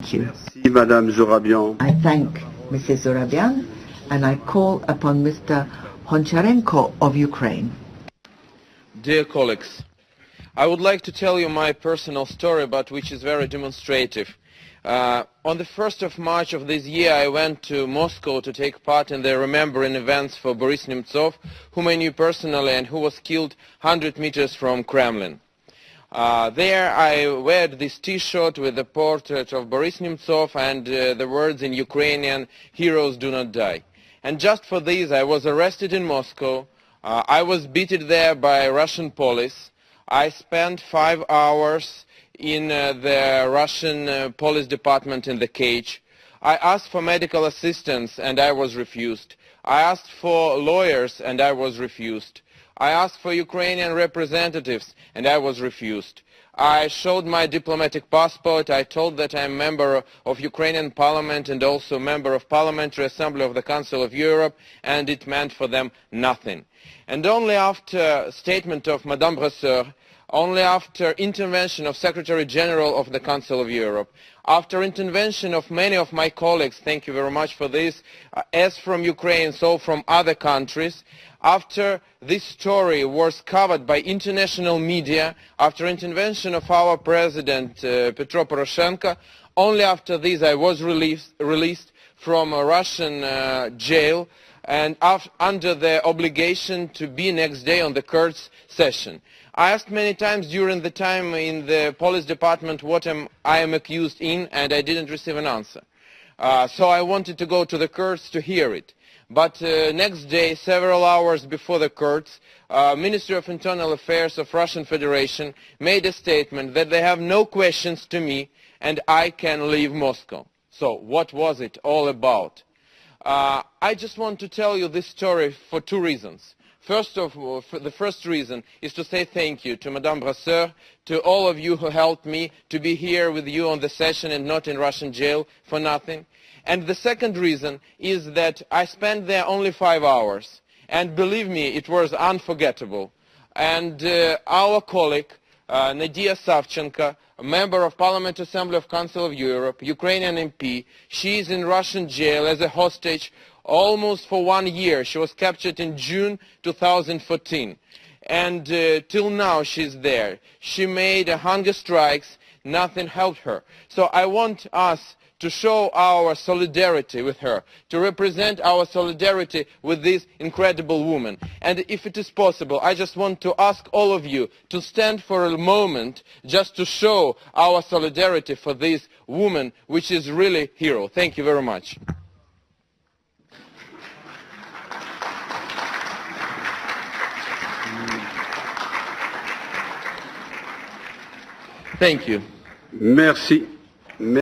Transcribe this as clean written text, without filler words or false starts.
Thank you. Merci, Madame Zorabian. I thank Mrs. Zorabian, and I call upon Mr. Honcharenko of Ukraine. Dear colleagues, I would like to tell you my personal story, but which is very demonstrative. On the 1st of March of this year, I went to Moscow to take part in the remembering events for Boris Nemtsov, whom I knew personally and who was killed 100 meters from Kremlin. There I wore this T-shirt with the portrait of Boris Nemtsov and the words in Ukrainian, "Heroes do not die." And just for this I was arrested in Moscow. I was beaten there by Russian police. I spent 5 hours in the Russian police department in the cage. I asked for medical assistance and I was refused. I asked for lawyers and I was refused. I asked for Ukrainian representatives and I was refused. I showed my diplomatic passport. I told that I am a member of Ukrainian Parliament and also a member of Parliamentary Assembly of the Council of Europe, and it meant for them nothing. And only after statement of Madame Brasseur, only after intervention of Secretary General of the Council of Europe, after intervention of many of my colleagues, thank you very much for this, as from Ukraine, so from other countries, after this story was covered by international media, after intervention of our President Petro Poroshenko, only after this I was released from a Russian jail and under the obligation to be next day on the Kurds session. I asked many times during the time in the police department what I am accused in, and I didn't receive an answer. So I wanted to go to the Kurds to hear it. But next day, several hours before the Kurds, Ministry of Internal Affairs of Russian Federation made a statement that they have no questions to me and I can leave Moscow. So what was it all about? I just want to tell you this story for two reasons. First of all, the first reason is to say thank you to Madame Brasseur, to all of you who helped me to be here with you on the session and not in Russian jail for nothing. And the second reason is that I spent there only 5 hours. And believe me, it was unforgettable. And our colleague, Nadia Savchenko, a member of Parliament Assembly of Council of Europe, Ukrainian MP, she is in Russian jail as a hostage almost for 1 year. She was captured in June 2014. And till now she's there. She made hunger strikes. Nothing helped her. So I want us to show our solidarity with her, to represent our solidarity with this incredible woman. And if it is possible, I just want to ask all of you to stand for a moment just to show our solidarity for this woman, which is really a hero. Thank you very much. Thank you. Merci.